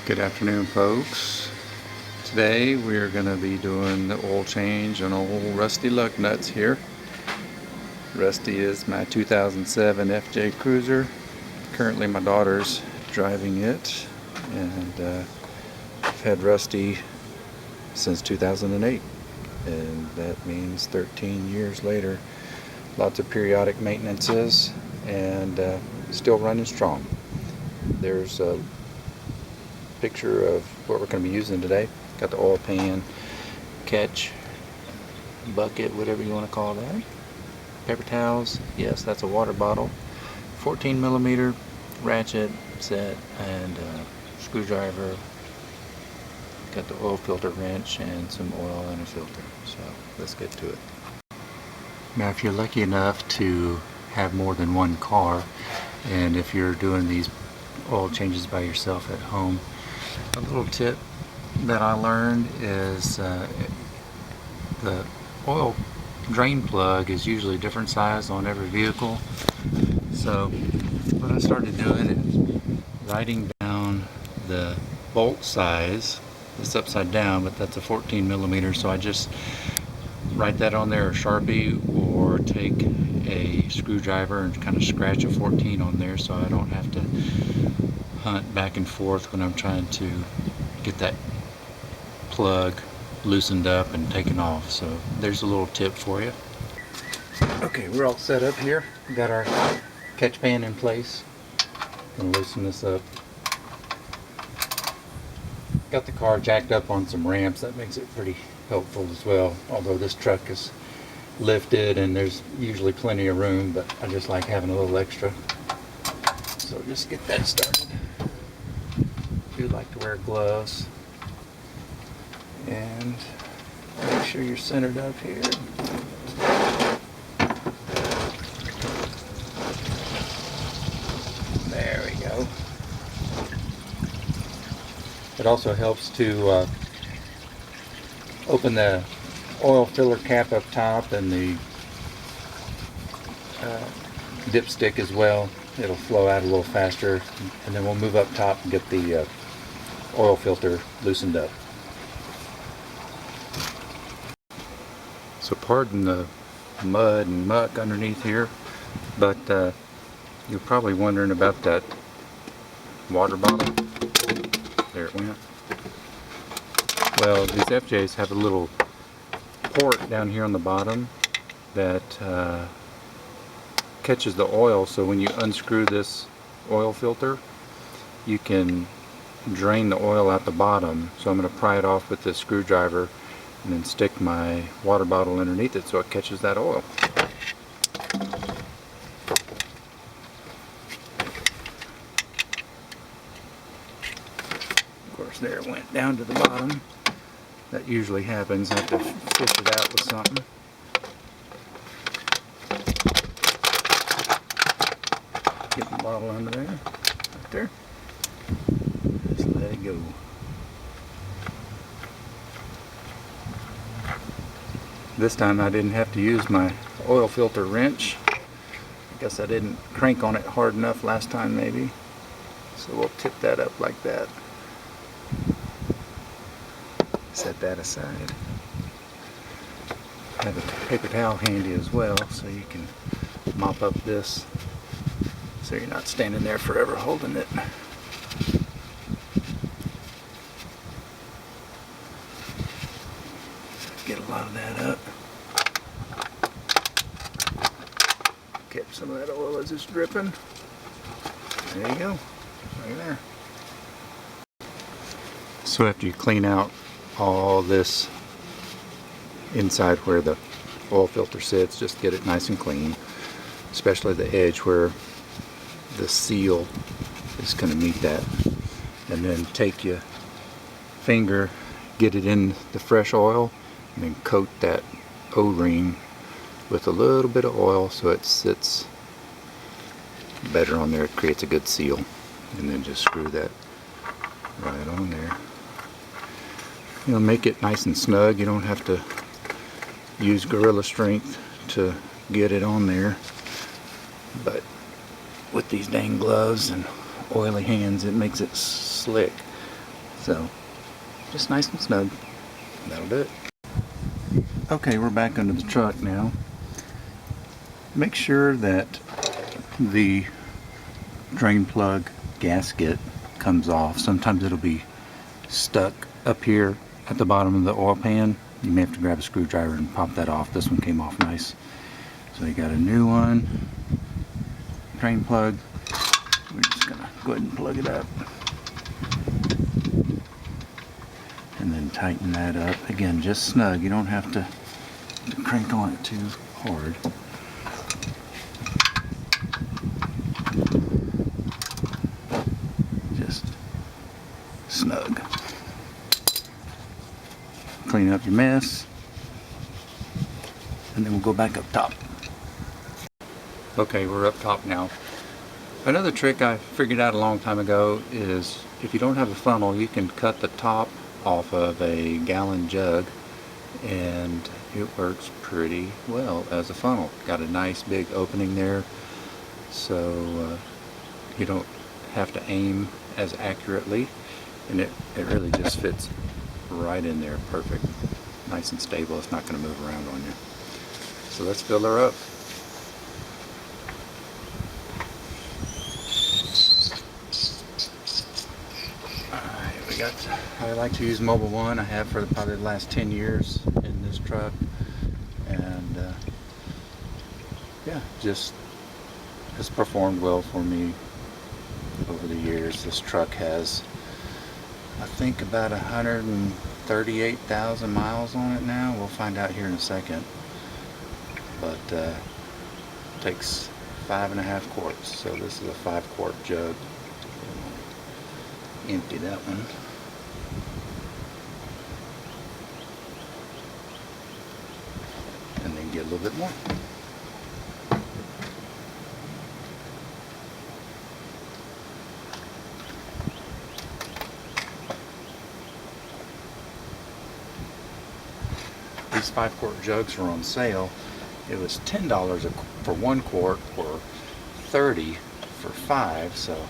Good afternoon, folks. Today we are going to be doing the oil change on old Rusty Lugnuts here. Rusty is my 2007 FJ Cruiser. Currently my daughter's driving it, and I've had Rusty since 2008, and that means 13 years later. Lots of periodic maintenances, and still running strong. There's a picture of what we're going to be using today. Got the oil pan, catch, bucket, whatever you want to call that. Paper towels, yes, that's a water bottle. 14mm ratchet set, and screwdriver. Got the oil filter wrench and some oil and a filter. So let's get to it. Now, if you're lucky enough to have more than one car, and if you're doing these oil changes by yourself at home, a little tip that I learned is the oil drain plug is usually a different size on every vehicle. So what I started doing is writing down the bolt size. It's upside down, but that's a 14mm, so I just write that on there, or Sharpie, or take a screwdriver and kind of scratch a 14 on there, so I don't have to hunt back and forth when I'm trying to get that plug loosened up and taken off. So there's a little tip for you. Okay, we're all set up here. We got our catch pan in place. Gonna loosen this up. Got the car jacked up on some ramps. That makes it pretty helpful as well, although this truck is lifted and there's usually plenty of room, but I just like having a little extra. So just get that started. I do like to wear gloves, and make sure you're centered up here. There we go. It also helps to open the oil filler cap up top and the dipstick as well. It'll flow out a little faster, and then we'll move up top and get the oil filter loosened up. So pardon the mud and muck underneath here, but you're probably wondering about that water bottle. There it went. Well, these FJs have a little port down here on the bottom that catches the oil, so when you unscrew this oil filter, you can drain the oil out the bottom. So I'm going to pry it off with this screwdriver and then stick my water bottle underneath it so it catches that oil. Of course, there it went down to the bottom. That usually happens. I have to fish it out with something. Get the bottle under there, right there. Just let it go. This time I didn't have to use my oil filter wrench. I guess I didn't crank on it hard enough last time maybe. So we'll tip that up like that. Set that aside. Have a paper towel handy as well, so you can mop up this so you're not standing there forever holding it. Get a lot of that up. Catch some of that oil as it's dripping. There you go. Right there. So after you clean out all this inside where the oil filter sits, just get it nice and clean, especially the edge where the seal is going to meet that, and then take your finger, get it in the fresh oil, and then coat that O-ring with a little bit of oil so it sits better on there. It creates a good seal, and then just screw that right on there. You'll make it nice and snug. You don't have to use gorilla strength to get it on there, but with these dang gloves and oily hands, it makes it slick. So just nice and snug. That'll do it. Okay, we're back under the truck now. Make sure that the drain plug gasket comes off. Sometimes it'll be stuck up here at the bottom of the oil pan. You may have to grab a screwdriver and pop that off. This one came off nice. So you got a new one. Drain plug. We're just gonna go ahead and plug it up. And then tighten that up. Again, just snug. You don't have to crank on it too hard. Just snug. Clean up your mess. And then we'll go back up top. Okay, we're up top now. Another trick I figured out a long time ago is if you don't have a funnel, you can cut the top off of a gallon jug and it works pretty well as a funnel. Got a nice big opening there, so you don't have to aim as accurately, and it really just fits right in there perfect. Nice and stable. It's not going to move around on you. So let's fill her up. I like to use Mobile One. I have for probably the last 10 years in this truck, and yeah, just has performed well for me over the years. This truck has, I think, about 138,000 miles on it now. We'll find out here in a second, but takes 5.5 quarts, so this is a 5-quart jug. Empty that one. And then get a little bit more. These 5-quart jugs are on sale. It was $10 for 1 quart or $30 for 5, so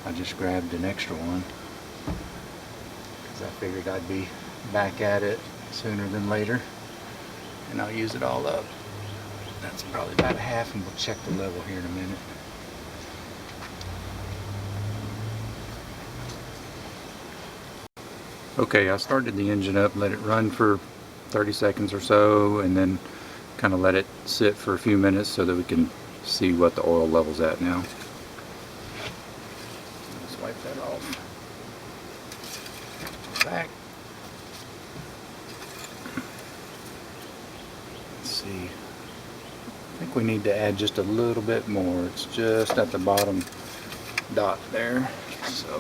I just grabbed an extra one because I figured I'd be back at it sooner than later, and I'll use it all up. That's probably about half, and we'll check the level here in a minute. Okay, I started the engine up, let it run for 30 seconds or so, and then kind of let it sit for a few minutes so that we can see what the oil level's at now. Wipe that off. Back. Let's see. I think we need to add just a little bit more. It's just at the bottom dot there. So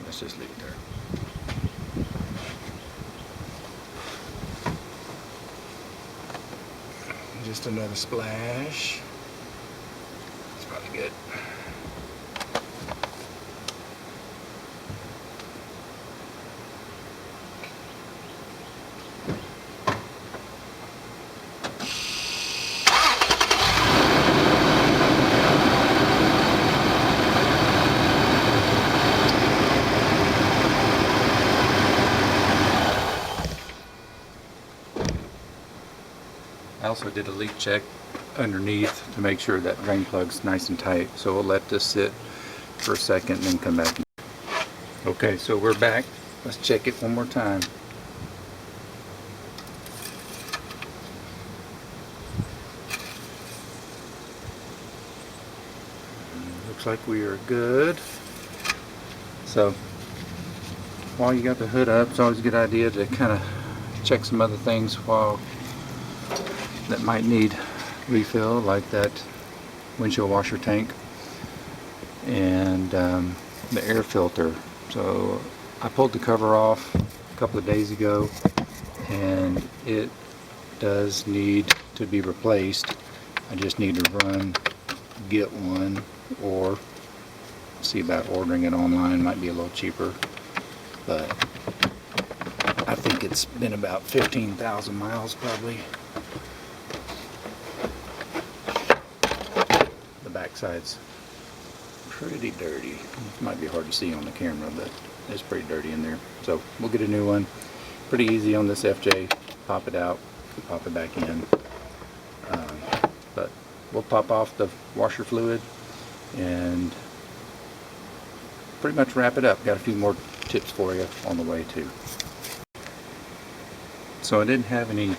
let's just leave it there. Just another splash. Probably good. I also did a leak check underneath to make sure that drain plug's nice and tight, so we'll let this sit for a second and then come back. Okay, so we're back. Let's check it one more time. Looks like we are good. So while you got the hood up, it's always a good idea to kind of check some other things while that might need refill, like that windshield washer tank and the air filter. So I pulled the cover off a couple of days ago, and it does need to be replaced. I just need to get one, or see about ordering it online. Might be a little cheaper, but I think it's been about 15,000 miles probably. The back side's pretty dirty. It might be hard to see on the camera, but it's pretty dirty in there. So we'll get a new one. Pretty easy on this FJ. Pop it out, pop it back in. But we'll pop off the washer fluid and pretty much wrap it up. Got a few more tips for you on the way too. So I didn't have any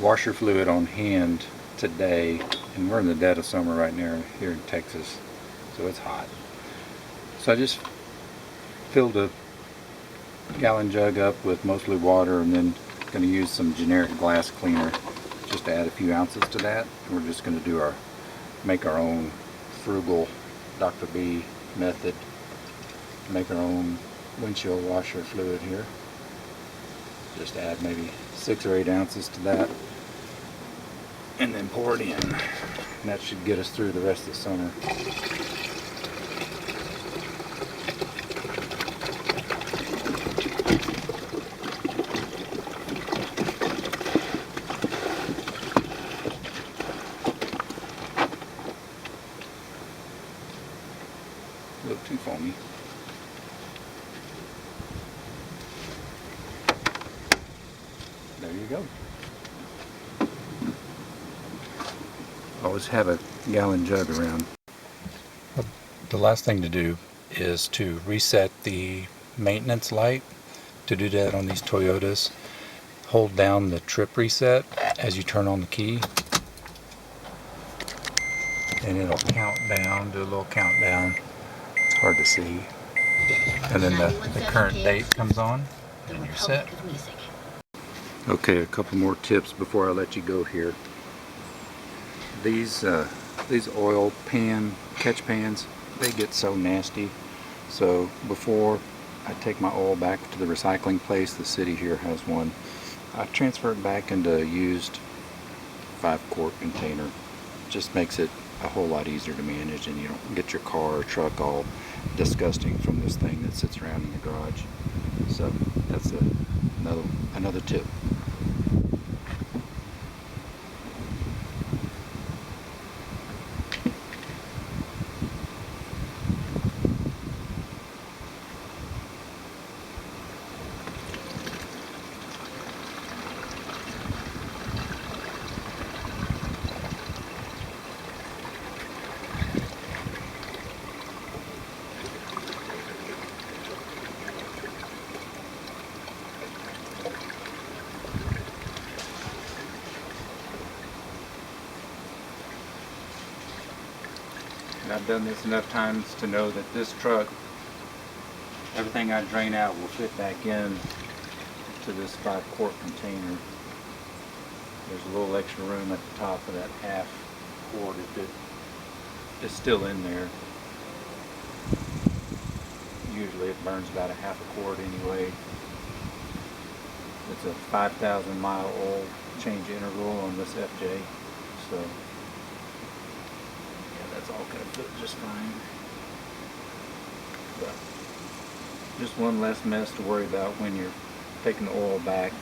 washer fluid on hand today, and we're in the dead of summer right now here in Texas, so it's hot. So I just filled a gallon jug up with mostly water, and then going to use some generic glass cleaner just to add a few ounces to that. And we're just going to make our own frugal Dr. B method, make our own windshield washer fluid here. Just add maybe 6 or 8 ounces to that, and then pour it in. And that should get us through the rest of the summer. A little too foamy. There you go. Always have a gallon jug around. The last thing to do is to reset the maintenance light. To do that on these Toyotas, hold down the trip reset as you turn on the key, and it'll count down, do a little countdown. It's hard to see. And then the current date comes on, and you're set. Okay, a couple more tips before I let you go here. These oil pan catch pans, they get so nasty. So before I take my oil back to the recycling place, the city here has one, I transfer it back into a used 5-quart container. Just makes it a whole lot easier to manage, and you don't get your car or truck all disgusting from this thing that sits around in the garage. So that's another tip. And I've done this enough times to know that this truck, everything I drain out will fit back in to this 5-quart container. There's a little extra room at the top of that half quart if it is still in there. Usually it burns about a half a quart anyway. It's a 5,000 mile oil change interval on this FJ, so that's all going to fit just fine. But just one less mess to worry about when you're taking the oil back.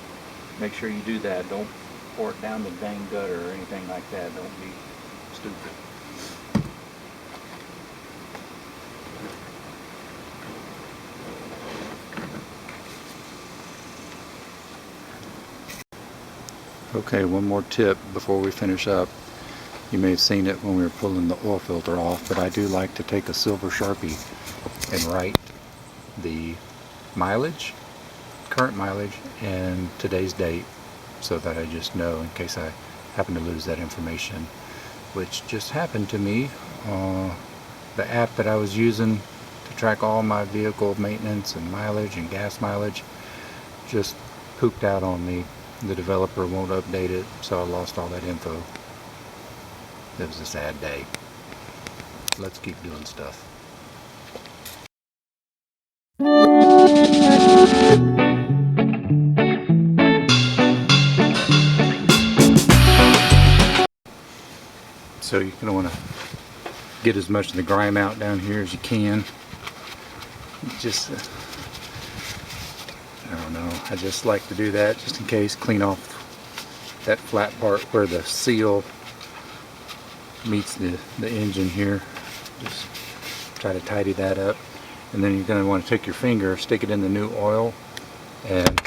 Make sure you do that. Don't pour it down the dang gutter or anything like that. Don't be stupid. Okay, one more tip before we finish up. You may have seen it when we were pulling the oil filter off, but I do like to take a silver Sharpie and write the mileage, current mileage, and today's date, so that I just know in case I happen to lose that information, which just happened to me. The app that I was using to track all my vehicle maintenance and mileage and gas mileage just pooped out on me. The developer won't update it, so I lost all that info. It was a sad day. Let's keep doing stuff. So you're going to want to get as much of the grime out down here as you can. Just I don't know, I just like to do that just in case. Clean off that flat part where the seal meets the engine here. Just try to tidy that up. And then you're going to want to take your finger, stick it in the new oil, and